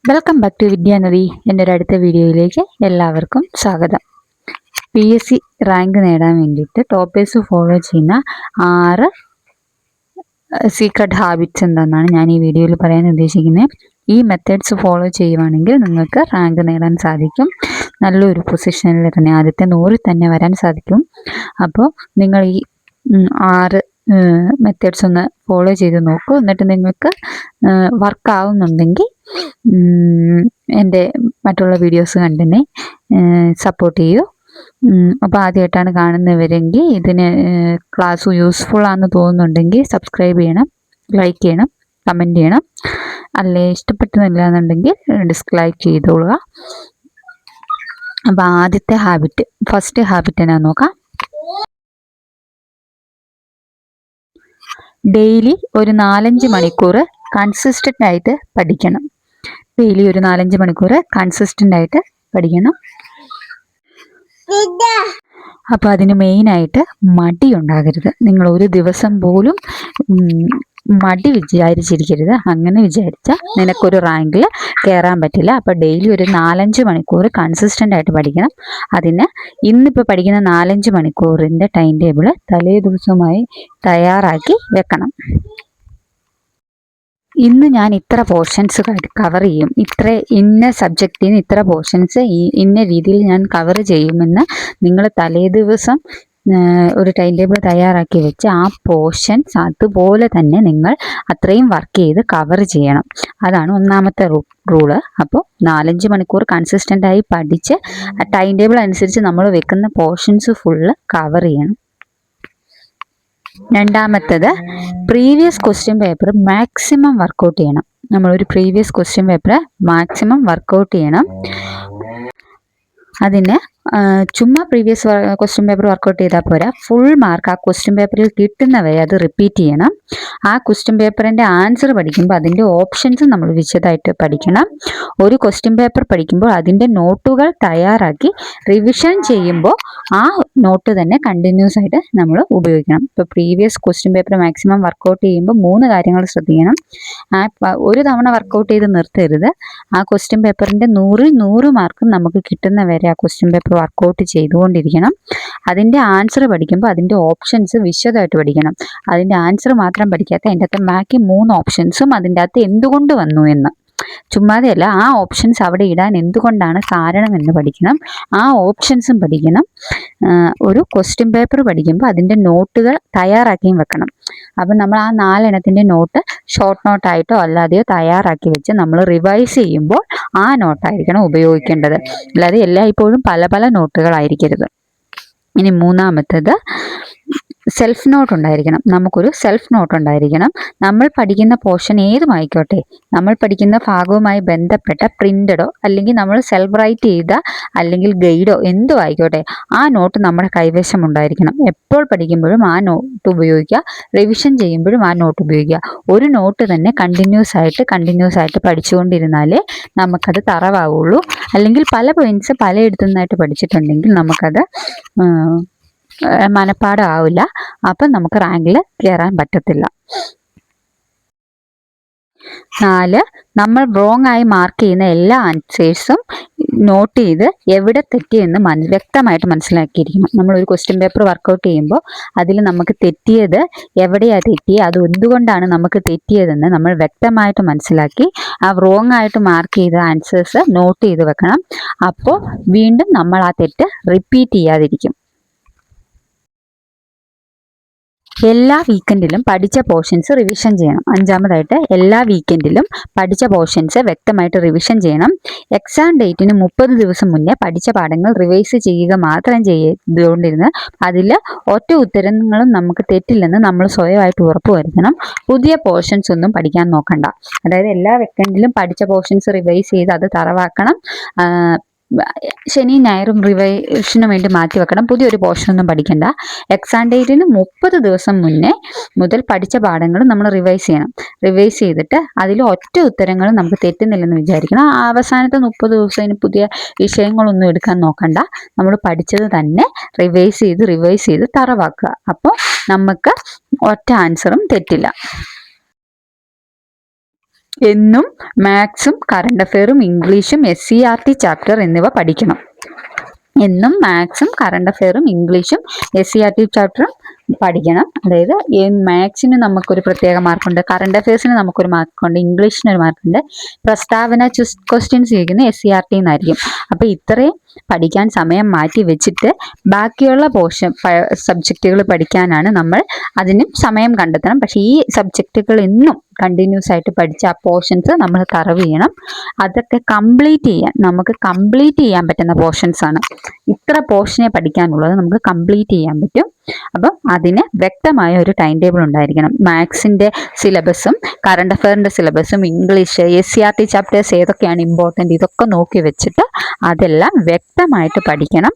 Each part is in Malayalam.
Welcome back to വിദ്യാനദി. എൻ്റെ ഒരു അടുത്ത വീഡിയോയിലേക്ക് എല്ലാവർക്കും സ്വാഗതം. PSC റാങ്ക് നേടാൻ വേണ്ടിയിട്ട് ടോപ്പേഴ്സ് ഫോളോ ചെയ്യുന്ന 6 സീക്രട്ട് ഹാബിറ്റ്സ് എന്താണെന്നാണ് ഞാൻ ഈ വീഡിയോയിൽ പറയാൻ ഉദ്ദേശിക്കുന്നത്. ഈ മെത്തേഡ്സ് ഫോളോ ചെയ്യുവാണെങ്കിൽ നിങ്ങൾക്ക് റാങ്ക് നേടാൻ സാധിക്കും. നല്ലൊരു പൊസിഷനിൽ തന്നെ ആദ്യത്തെ 100 തന്നെ വരാൻ സാധിക്കും. അപ്പോൾ നിങ്ങൾ ഈ 6 മെത്തേഡ്സ് ഒന്ന് ഫോളോ ചെയ്ത് നോക്കൂ. എന്നിട്ട് നിങ്ങൾക്ക് വർക്ക് ആവുന്നുണ്ടെങ്കിൽ എൻ്റെ മറ്റുള്ള വീഡിയോസ് കണ്ടിനെ സപ്പോർട്ട് ചെയ്യൂ. അപ്പോൾ ആദ്യമായിട്ടാണ് കാണുന്നവരെങ്കിൽ ഇതിന് ക്ലാസ് യൂസ്ഫുൾ ആണെന്ന് തോന്നുന്നുണ്ടെങ്കിൽ സബ്സ്ക്രൈബ് ചെയ്യണം, ലൈക്ക് ചെയ്യണം, കമൻറ്റ് ചെയ്യണം. അല്ലേ ഇഷ്ടപ്പെട്ടുന്നില്ല എന്നുണ്ടെങ്കിൽ ഡിസ്ലൈക്ക് ചെയ്തോളുക. അപ്പോൾ ആദ്യത്തെ ഫസ്റ്റ് ഹാബിറ്റ് എന്നാ നോക്കാം. ഡെയിലി ഒരു 4-5 മണിക്കൂർ കൺസിസ്റ്റൻ്റ് ആയിട്ട് പഠിക്കണം. ഡെയിലി ഒരു 4-5 മണിക്കൂർ കൺസിസ്റ്റൻ്റ് ആയിട്ട് പഠിക്കണം. അപ്പോൾ അതിന് മെയിനായിട്ട് മടി ഉണ്ടാകരുത്. നിങ്ങൾ ഒരു ദിവസം പോലും മടി വിചാരിച്ചിരിക്കരുത്. അങ്ങനെ വിചാരിച്ചാൽ നിനക്കൊരു റാങ്കിൽ കയറാൻ പറ്റില്ല. അപ്പോൾ ഡെയിലി ഒരു 4-5 മണിക്കൂർ കൺസിസ്റ്റൻ്റ് ആയിട്ട് പഠിക്കണം. അതിന് ഇന്നിപ്പോൾ പഠിക്കുന്ന 4-5 മണിക്കൂറിൻ്റെ ടൈം ടേബിൾ തലേ ദിവസമായി തയ്യാറാക്കി വെക്കണം. ഇന്ന് ഞാൻ ഇത്ര പോർഷൻസ് കവർ ചെയ്യും, ഇന്ന സബ്ജക്റ്റിന് ഇത്ര പോർഷൻസ് ഇന്ന രീതിയിൽ ഞാൻ കവർ ചെയ്യുമെന്ന് നിങ്ങൾ തലേ ദിവസം ഒരു ടൈം ടേബിൾ തയ്യാറാക്കി വെച്ച് ആ പോർഷൻസ് അതുപോലെ തന്നെ നിങ്ങൾ അത്രയും വർക്ക് ചെയ്ത് കവർ ചെയ്യണം. അതാണ് ഒന്നാമത്തെ റൂള്. അപ്പോൾ 4-5 മണിക്കൂർ കൺസിസ്റ്റൻ്റ് ആയി പഠിച്ച് ടൈം ടേബിൾ അനുസരിച്ച് നമ്മൾ വെക്കുന്ന പോർഷൻസ് ഫുള്ള് കവർ ചെയ്യണം. രണ്ടാമത്തത് previous question paper maximum workout ചെയ്യണം. നമ്മളൊരു previous question paper maximum workout ചെയ്യണം. അതിന് ചുമ്മാ പ്രീവിയസ് ക്വസ്റ്റ്യൻ പേപ്പർ വർക്കൗട്ട് ചെയ്താൽ പോരാ, ഫുൾ മാർക്ക് ആ ക്വസ്റ്റ്യൻ പേപ്പറിൽ കിട്ടുന്നവരെ അത് റിപ്പീറ്റ് ചെയ്യണം. ആ ക്വസ്റ്റ്യൻ പേപ്പറിൻ്റെ ആൻസർ പഠിക്കുമ്പോൾ അതിൻ്റെ ഓപ്ഷൻസ് നമ്മൾ വിശദമായിട്ട് പഠിക്കണം. ഒരു ക്വസ്റ്റ്യൻ പേപ്പർ പഠിക്കുമ്പോൾ അതിൻ്റെ നോട്ടുകൾ തയ്യാറാക്കി റിവിഷൻ ചെയ്യുമ്പോൾ ആ നോട്ട് തന്നെ കണ്ടിന്യൂസ് ആയിട്ട് നമ്മൾ ഉപയോഗിക്കണം. ഇപ്പോൾ previous question paper maximum workout ചെയ്യുമ്പോൾ 3 കാര്യങ്ങൾ ശ്രദ്ധിക്കണം. ഒരു തവണ വർക്കൗട്ട് ചെയ്ത് നിർത്തരുത്. ആ ക്വസ്റ്റ്യൻ പേപ്പറിൻ്റെ 100 മാർക്കും നമുക്ക് കിട്ടുന്നവരെ ആ ക്വസ്റ്റ്യൻ പേപ്പർ വർക്കൗട്ട് ചെയ്തുകൊണ്ടിരിക്കണം. അതിൻ്റെ ആൻസർ പഠിക്കുമ്പോൾ അതിൻ്റെ ഓപ്ഷൻസ് വിശദമായിട്ട് പഠിക്കണം. അതിൻ്റെ ആൻസർ മാത്രം പഠിക്കാത്ത അതിൻ്റെ അകത്ത് ബാക്കി 3 ഓപ്ഷൻസും അതിൻ്റെ അകത്ത് എന്തുകൊണ്ട് വന്നു എന്ന്, ചുമ്മാതെയല്ല, ആ ഓപ്ഷൻസ് അവിടെ ഇടാൻ എന്തുകൊണ്ടാണ് കാരണമെന്ന് പഠിക്കണം. ആ ഓപ്ഷൻസും പഠിക്കണം. ഒരു ക്വസ്റ്റ്യൻ പേപ്പർ പഠിക്കുമ്പോൾ അതിൻ്റെ നോട്ടുകൾ തയ്യാറാക്കിയും വെക്കണം. അപ്പം നമ്മൾ ആ 4 എണ്ണത്തിൻ്റെ നോട്ട് ഷോർട്ട് നോട്ടായിട്ടോ അല്ലാതെയോ തയ്യാറാക്കി വെച്ച് നമ്മൾ റിവൈസ് ചെയ്യുമ്പോൾ ആ നോട്ടായിരിക്കണം ഉപയോഗിക്കേണ്ടത്. അല്ലാതെ എല്ലായ്പ്പോഴും പല പല നോട്ടുകളായിരിക്കരുത്. ഇനി മൂന്നാമത്തേത് സെൽഫ് നോട്ട് ഉണ്ടായിരിക്കണം. നമുക്കൊരു സെൽഫ് നോട്ട് ഉണ്ടായിരിക്കണം. നമ്മൾ പഠിക്കുന്ന പോർഷൻ ഏതുമായിക്കോട്ടെ, നമ്മൾ പഠിക്കുന്ന ഭാഗവുമായി ബന്ധപ്പെട്ട പ്രിൻ്റഡോ അല്ലെങ്കിൽ നമ്മൾ സെൽഫ് റൈറ്റ് ചെയ്ത അല്ലെങ്കിൽ ഗൈഡോ എന്തോ ആയിക്കോട്ടെ, ആ നോട്ട് നമ്മുടെ കൈവശം ഉണ്ടായിരിക്കണം. എപ്പോൾ പഠിക്കുമ്പോഴും ആ നോട്ട് ഉപയോഗിക്കുക, റിവിഷൻ ചെയ്യുമ്പോഴും ആ നോട്ട് ഉപയോഗിക്കുക. ഒരു നോട്ട് തന്നെ കണ്ടിന്യൂസ് ആയിട്ട് പഠിച്ചുകൊണ്ടിരുന്നാലേ നമുക്കത് തറവാവുള്ളൂ. അല്ലെങ്കിൽ പല പോയിന്റ്സ് പലയിടത്തുനിന്നായിട്ട് പഠിച്ചിട്ടുണ്ടെങ്കിൽ നമുക്കത് മനപ്പാടമാവില്ല. അപ്പം നമുക്ക് റാങ്കിൽ കയറാൻ പറ്റത്തില്ല. 4, നമ്മൾ റോങ് ആയി മാർക്ക് ചെയ്യുന്ന എല്ലാ ആൻസേഴ്സും നോട്ട് ചെയ്ത് എവിടെ തെറ്റിയെന്ന് വ്യക്തമായിട്ട് മനസ്സിലാക്കിയിരിക്കണം. നമ്മളൊരു ക്വസ്റ്റ്യൻ പേപ്പർ വർക്കൗട്ട് ചെയ്യുമ്പോൾ അതിൽ നമുക്ക് തെറ്റിയത് എവിടെയാണ് തെറ്റിയത്, അത് എന്തുകൊണ്ടാണ് നമുക്ക് തെറ്റിയതെന്ന് നമ്മൾ വ്യക്തമായിട്ട് മനസ്സിലാക്കി ആ റോങ് ആയിട്ട് മാർക്ക് ചെയ്ത ആൻസേഴ്സ് നോട്ട് ചെയ്ത് വെക്കണം. അപ്പോൾ വീണ്ടും നമ്മൾ ആ തെറ്റ് റിപ്പീറ്റ് ചെയ്യാതിരിക്കും. എല്ലാ വീക്കെൻഡിലും പഠിച്ച പോർഷൻസ് റിവിഷൻ ചെയ്യണം. 5-മതായിട്ട് എല്ലാ വീക്കെൻഡിലും പഠിച്ച പോർഷൻസ് വ്യക്തമായിട്ട് റിവിഷൻ ചെയ്യണം. എക്സാം ഡേറ്റിന് 30 ദിവസം മുന്നേ പഠിച്ച പാഠങ്ങൾ റിവൈസ് ചെയ്യുക മാത്രം ചെയ്തുകൊണ്ടിരുന്ന് അതിൽ ഒറ്റ ഉത്തരങ്ങളും നമുക്ക് തെറ്റില്ലെന്ന് നമ്മൾ സ്വയമായിട്ട് ഉറപ്പുവരുത്തണം. പുതിയ പോർഷൻസ് ഒന്നും പഠിക്കാൻ നോക്കണ്ട. അതായത് എല്ലാ വീക്കെൻഡിലും പഠിച്ച പോർഷൻസ് റിവൈസ് ചെയ്ത് അത് തറവാക്കണം. ശനി ഞായറും റിവൈഷന് വേണ്ടി മാറ്റി വെക്കണം. പുതിയൊരു പോർഷനൊന്നും പഠിക്കണ്ട. എക്സാം ഡേറ്റിന് 30 ദിവസം മുന്നേ മുതൽ പഠിച്ച പാഠങ്ങൾ നമ്മൾ റിവൈസ് ചെയ്യണം. റിവൈസ് ചെയ്തിട്ട് അതിൽ ഒറ്റ ഉത്തരങ്ങളും നമുക്ക് തെറ്റുന്നില്ലെന്ന് വിചാരിക്കണം. അവസാനത്തെ 30 ദിവസം പുതിയ വിഷയങ്ങളൊന്നും എടുക്കാൻ നോക്കണ്ട. നമ്മൾ പഠിച്ചത് തന്നെ റിവൈസ് ചെയ്ത് തറവാക്കുക. അപ്പോൾ നമുക്ക് ഒറ്റ ആൻസറും തെറ്റില്ല. എന്നും മാത്സും കറണ്ട് അഫെയറും ഇംഗ്ലീഷും SCERT ചാപ്റ്റർ എന്നിവ പഠിക്കണം. എന്നും മാത്സും കറണ്ട് അഫെയറും ഇംഗ്ലീഷും SCERT ചാപ്റ്ററും പഠിക്കണം. അതായത് മാത്സിന് നമുക്കൊരു പ്രത്യേക മാർക്കുണ്ട്, കറണ്ട് അഫെയർസിന് നമുക്കൊരു മാർക്കുണ്ട്, ഇംഗ്ലീഷിന് ഒരു മാർക്കുണ്ട്. പ്രസ്താവന ക്വസ്റ്റ്യൻസ് ചോദിക്കുന്നത് SCERT എന്നായിരിക്കും. അപ്പോൾ ഇത്രയും പഠിക്കാൻ സമയം മാറ്റി വെച്ചിട്ട് ബാക്കിയുള്ള സബ്ജക്റ്റുകൾ പഠിക്കാനാണ് നമ്മൾ അതിനും സമയം കണ്ടെത്തണം. പക്ഷേ ഈ സബ്ജക്റ്റുകൾ എന്നും കണ്ടിന്യൂസ് ആയിട്ട് പഠിച്ച ആ പോർഷൻസ് നമ്മൾ കറവ് ചെയ്യണം. അതൊക്കെ നമുക്ക് കംപ്ലീറ്റ് ചെയ്യാൻ പറ്റുന്ന പോർഷൻസ് ആണ്. ഇത്ര പോർഷനെ പഠിക്കാനുള്ളത് നമുക്ക് കംപ്ലീറ്റ് ചെയ്യാൻ പറ്റും. അപ്പം അതിന് വ്യക്തമായ ഒരു ടൈം ടേബിൾ ഉണ്ടായിരിക്കണം. മാത്സിൻ്റെ സിലബസും കറണ്ട് അഫെയറിൻ്റെ സിലബസും ഇംഗ്ലീഷ് SCERT ചാപ്റ്റേഴ്സ് ഏതൊക്കെയാണ് ഇമ്പോർട്ടൻ്റ് ഇതൊക്കെ നോക്കി വെച്ചിട്ട് അതെല്ലാം വ്യക്തമായിട്ട് പഠിക്കണം.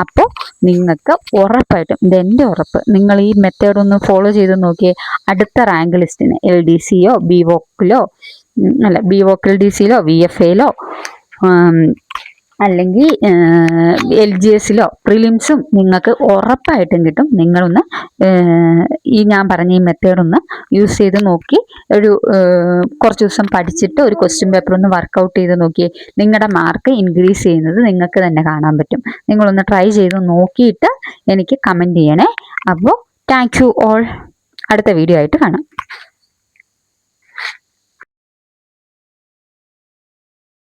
അപ്പോൾ നിങ്ങൾക്ക് ഉറപ്പായിട്ടും, ഇതെൻ്റെ ഉറപ്പ്, നിങ്ങൾ ഈ മെത്തേഡ് ഒന്ന് ഫോളോ ചെയ്ത് നോക്കിയേ, അടുത്ത റാങ്ക് ലിസ്റ്റിന് LDCയോ BVOC LDCയിലോ VFAയിലോ അല്ലെങ്കിൽ LGSലോ പ്രിലിംസും നിങ്ങൾക്ക് ഉറപ്പായിട്ടും കിട്ടും. നിങ്ങളൊന്ന് ഈ ഞാൻ പറഞ്ഞ ഈ മെത്തേഡൊന്ന് യൂസ് ചെയ്ത് നോക്കി കുറച്ച് ദിവസം പഠിച്ചിട്ട് ഒരു ക്വസ്റ്റ്യൻ പേപ്പർ ഒന്ന് വർക്കൗട്ട് ചെയ്ത് നോക്കിയേ, നിങ്ങളുടെ മാർക്ക് ഇൻക്രീസ് ചെയ്യുന്നത് നിങ്ങൾക്ക് തന്നെ കാണാൻ പറ്റും. നിങ്ങളൊന്ന് ട്രൈ ചെയ്ത് നോക്കിയിട്ട് എനിക്ക് കമൻറ്റ് ചെയ്യണേ. അപ്പോൾ താങ്ക് യു ഓൾ. അടുത്ത വീഡിയോ ആയിട്ട് കാണാം.